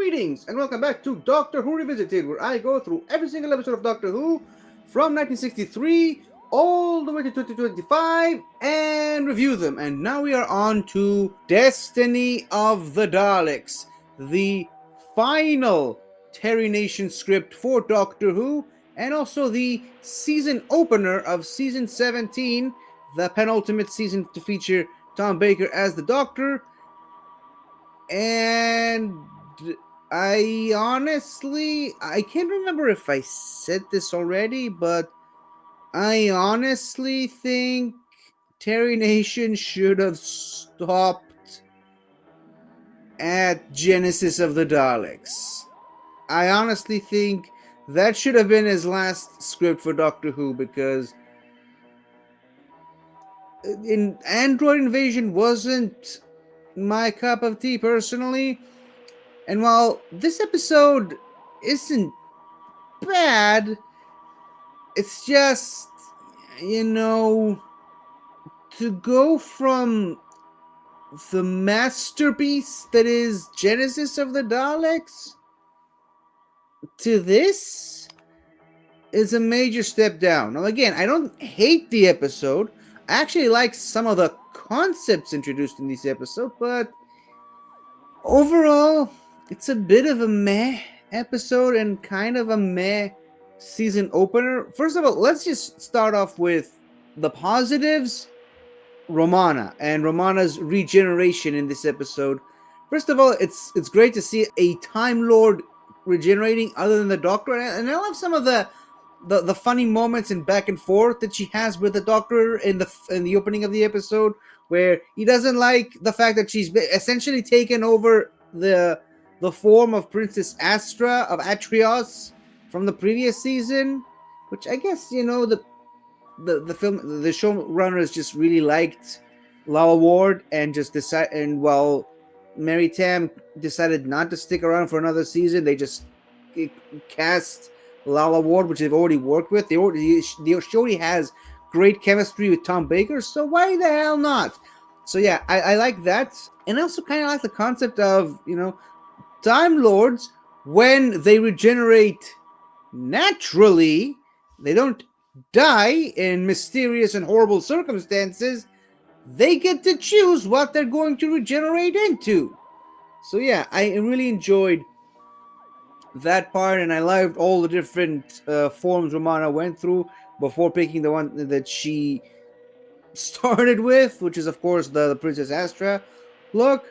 Greetings and welcome back to Doctor Who Revisited, where I go through every single episode of Doctor Who from 1963 all the way to 2025 and review them. And now we are on to Destiny of the Daleks, the final Terry Nation script for Doctor Who, and also the season opener of season 17, the penultimate season to feature Tom Baker as the Doctor. And I can't remember if I said this already, but I honestly think Terry Nation should have stopped at Genesis of the Daleks. I honestly think that should have been his last script for Doctor Who, because in Android Invasion wasn't my cup of tea personally. And while this episode isn't bad, it's just, to go from the masterpiece that is Genesis of the Daleks to this is a major step down. Now, again, I don't hate the episode. I actually like some of the concepts introduced in this episode, but overall, it's a bit of a meh episode and kind of a meh season opener. First of all, let's just start off with the positives. Romana and Romana's regeneration in this episode. First of all, it's great to see a Time Lord regenerating other than the Doctor, and I love some of the funny moments and back and forth that she has with the Doctor in the opening of the episode, where he doesn't like the fact that she's essentially taken over the form of Princess Astra of Atrios from the previous season, which I guess the showrunners just really liked Lala Ward and just decided, and while Mary Tam decided not to stick around for another season, they just cast Lala Ward, which they've already worked with. She already has great chemistry with Tom Baker, so why the hell not? So yeah, I like that, and I also kind of like the concept of Time Lords, when they regenerate naturally, they don't die in mysterious and horrible circumstances. They get to choose what they're going to regenerate into. So yeah, I really enjoyed that part, and I loved all the different forms Romana went through before picking the one that she started with, which is of course the Princess Astra look.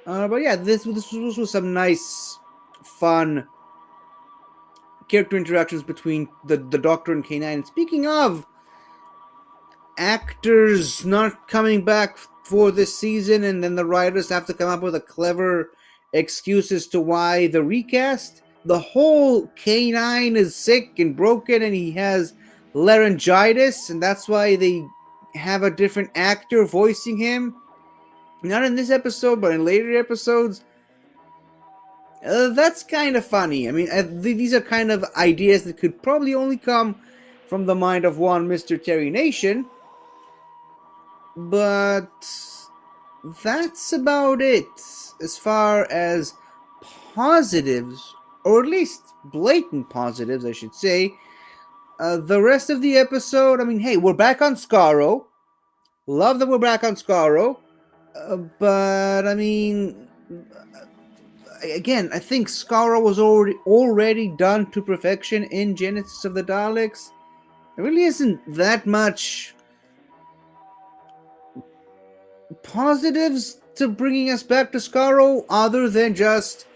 But yeah, this was some nice, fun character interactions between the Doctor and K9. And speaking of actors not coming back for this season, and then the writers have to come up with a clever excuse as to why the recast, the whole K9 is sick and broken and he has laryngitis, and that's why they have a different actor voicing him. Not in this episode, but in later episodes. That's kind of funny. I mean, these are kind of ideas that could probably only come from the mind of one Mr. Terry Nation. But that's about it as far as positives, or at least blatant positives, I should say. The rest of the episode, I mean, hey, we're back on Skaro. Love that we're back on Skaro. But, I mean, again, I think Skaro was already done to perfection in Genesis of the Daleks. There really isn't that much positives to bringing us back to Skaro, other than just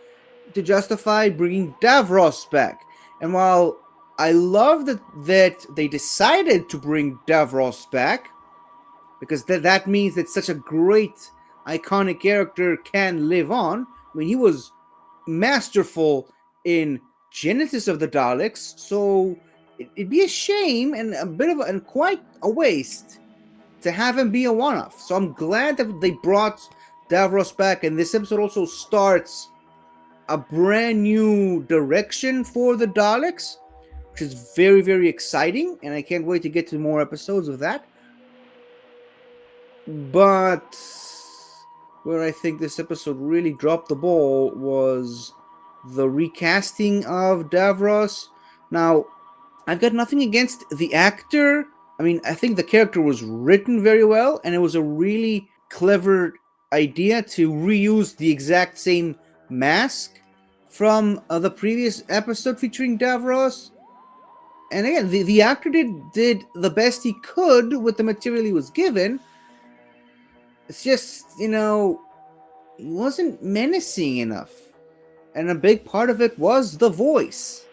to justify bringing Davros back. And while I love that they decided to bring Davros back, because that means that such a great, iconic character can live on. I mean, he was masterful in Genesis of the Daleks, so it'd be a shame and quite a waste to have him be a one-off. So I'm glad that they brought Davros back, and this episode also starts a brand new direction for the Daleks, which is very, very exciting, and I can't wait to get to more episodes of that. But where I think this episode really dropped the ball was the recasting of Davros. Now, I've got nothing against the actor. I mean, I think the character was written very well, and it was a really clever idea to reuse the exact same mask from the previous episode featuring Davros. And again, the actor did the best he could with the material he was given. It's just, he wasn't menacing enough. And a big part of it was the voice.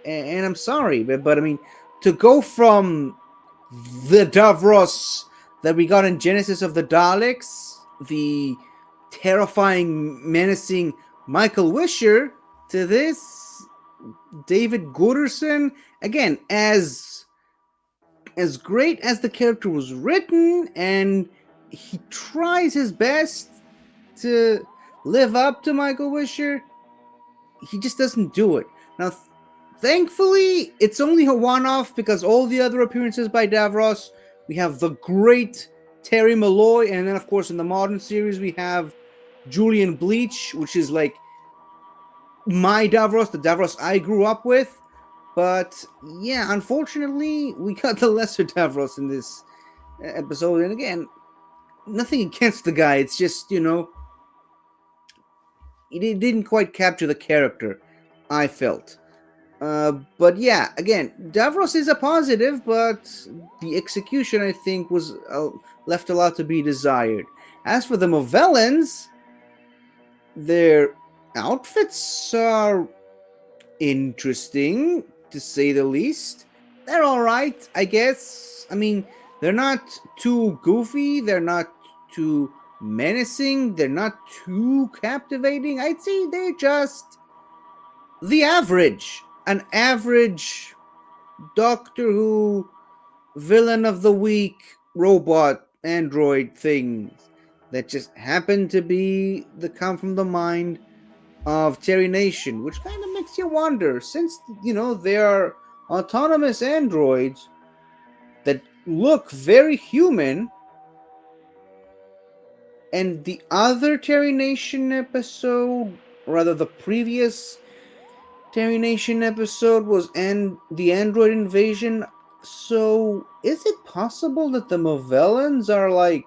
And I'm sorry, but I mean, to go from the Davros that we got in Genesis of the Daleks, the terrifying, menacing Michael Wisher, to this David Gooderson, again, as great as the character was written, and he tries his best to live up to Michael Wisher, he just doesn't do it. Now, thankfully, it's only a one-off because all the other appearances by Davros, we have the great Terry Malloy, and then, of course, in the modern series, we have Julian Bleach, which is like my Davros, the Davros I grew up with. But yeah, unfortunately, we got the lesser Davros in this episode. And again, nothing against the guy. It's just, he didn't quite capture the character, I felt. But yeah, again, Davros is a positive, but the execution, I think, was left a lot to be desired. As for the Movellans, their outfits are interesting, to say the least. They're alright, I guess. I mean, they're not too goofy, they're not too menacing, they're not too captivating. I'd say they're just the average. An average Doctor Who villain of the week robot android things that just happen to come from the mind of Terry Nation, which kind of makes you wonder, since they are autonomous androids that look very human, and the other Terry Nation episode, or rather the previous Terry Nation episode, was the android invasion. So is it possible that the Movellans are like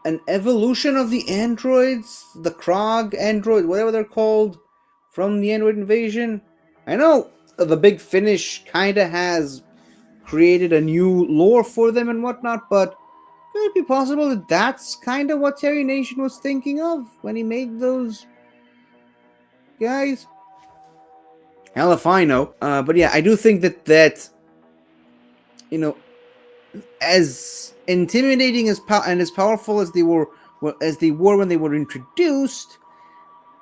an evolution of the androids, the Krog android, whatever they're called, from the android invasion? I know the Big Finish kind of has created a new lore for them and whatnot, but could it be possible that that's kind of what Terry Nation was thinking of when he made those guys? Hell if I know. But yeah, I do think that as intimidating and as powerful as they were when they were introduced,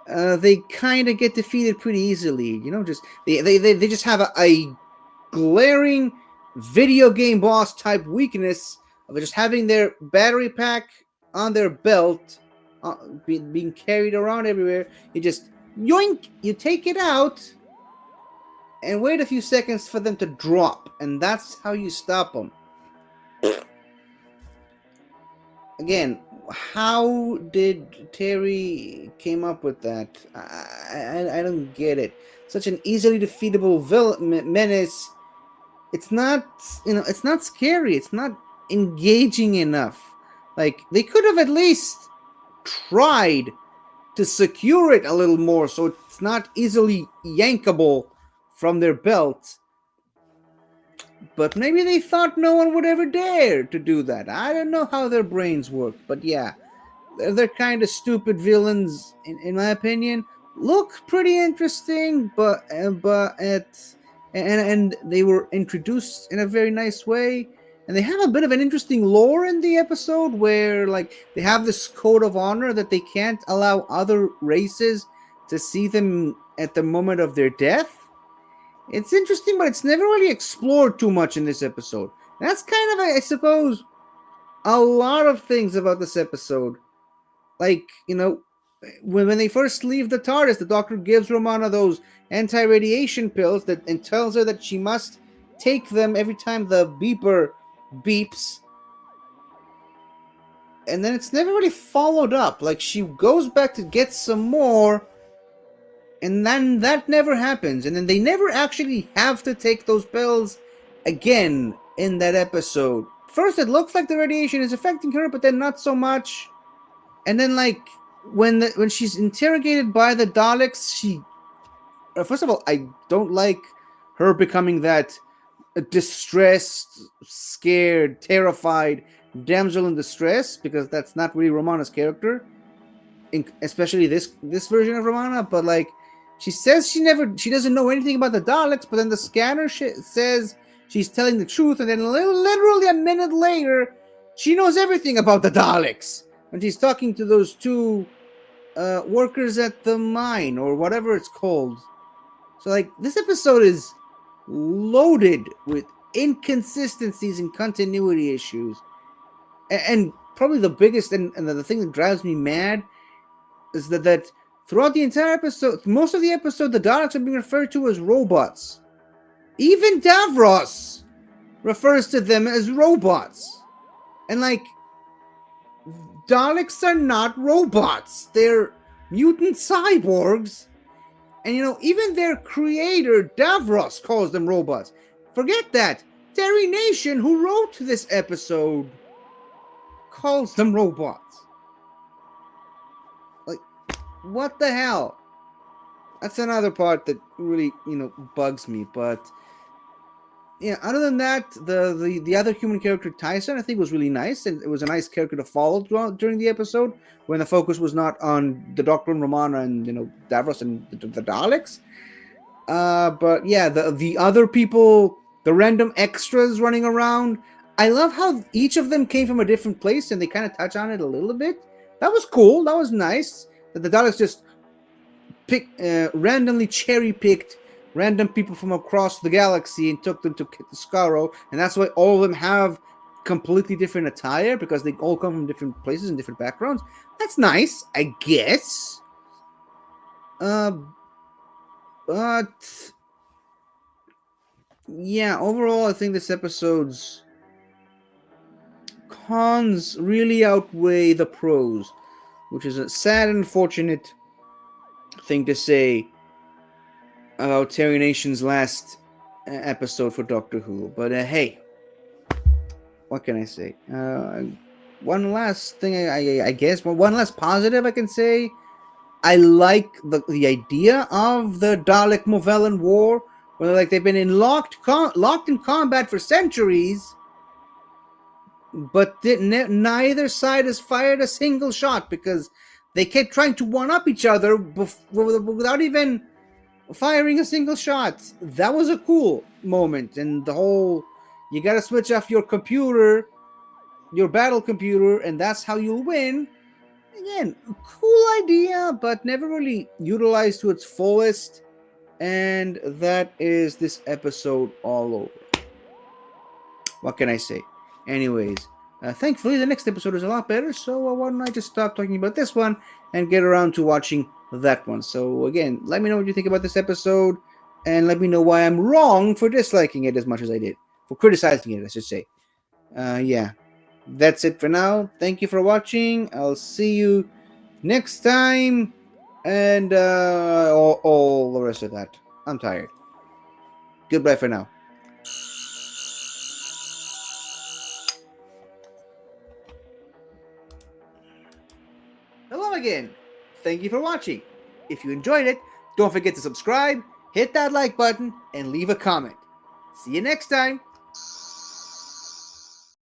they kind of get defeated pretty easily. Just they just have a glaring video game boss type weakness of just having their battery pack on their belt, being carried around everywhere. You just yoink, you take it out, and wait a few seconds for them to drop, and that's how you stop them. Again, how did Terry came up with that? I don't get it. Such an easily defeatable menace. It's not, it's not scary. It's not engaging enough. Like, they could have at least tried to secure it a little more so it's not easily yankable from their belt. But maybe they thought no one would ever dare to do that. I don't know how their brains work, but yeah, they're kind of stupid villains, in my opinion. Look pretty interesting, but they were introduced in a very nice way, and they have a bit of an interesting lore in the episode where, like, they have this code of honor that they can't allow other races to see them at the moment of their death. It's interesting, but it's never really explored too much in this episode. That's kind of, I suppose, a lot of things about this episode. Like, when they first leave the TARDIS, the Doctor gives Romana those anti-radiation pills and tells her that she must take them every time the beeper beeps. and then it's never really followed up. Like, she goes back to get some more, and then that never happens. And then they never actually have to take those pills again in that episode. First, it looks like the radiation is affecting her, but then not so much. And then, like, when she's interrogated by the Daleks, she... first of all, I don't like her becoming that distressed, scared, terrified damsel in distress, because that's not really Romana's character, especially this version of Romana. But like, she says she doesn't know anything about the Daleks, but then the scanner says she's telling the truth, and then literally a minute later, she knows everything about the Daleks when she's talking to those two workers at the mine or whatever it's called. So like, this episode is loaded with inconsistencies and continuity issues. And probably the biggest and the thing that drives me mad is that throughout the entire episode, most of the episode, the Daleks are being referred to as robots. Even Davros refers to them as robots. And like, Daleks are not robots. They're mutant cyborgs. And you know, even their creator, Davros, calls them robots. Forget that. Terry Nation, who wrote this episode, calls them robots. Like, what the hell? That's another part that really, bugs me. But yeah, other than that, the other human character, Tyson, I think was really nice, and it was a nice character to follow during the episode when the focus was not on the Doctor and Romana and Davros and the Daleks. But yeah, the other people, the random extras running around, I love how each of them came from a different place, and they kind of touch on it a little bit. That was cool. That was nice. That the Daleks just randomly cherry-picked random people from across the galaxy and took them to Skaro, and that's why all of them have completely different attire, because they all come from different places and different backgrounds. That's nice, I guess. But yeah, overall, I think this episode's cons really outweigh the pros, which is a sad and unfortunate thing to say about Terry Nation's last episode for Doctor Who. But hey, what can I say? One last thing, I guess, one last positive I can say. I like the idea of the Dalek Movellan War, where like they've been locked in combat for centuries, but neither side has fired a single shot, because they kept trying to one-up each other without even firing a single shot. That was a cool moment. And the whole, you gotta switch off your computer, your battle computer, and that's how you'll win. Again, cool idea, but never really utilized to its fullest. And that is this episode all over. What can I say? Anyways, thankfully the next episode is a lot better, so why don't I just stop talking about this one and get around to watching that one. So again, let me know what you think about this episode, and let me know why I'm wrong for disliking it as much as I did. For criticizing it, I should say. Yeah. That's it for now. Thank you for watching. I'll see you next time. And all the rest of that. I'm tired. Goodbye for now. Hello again. Thank you for watching. If you enjoyed it, don't forget to subscribe, hit that like button, and leave a comment. See you next time.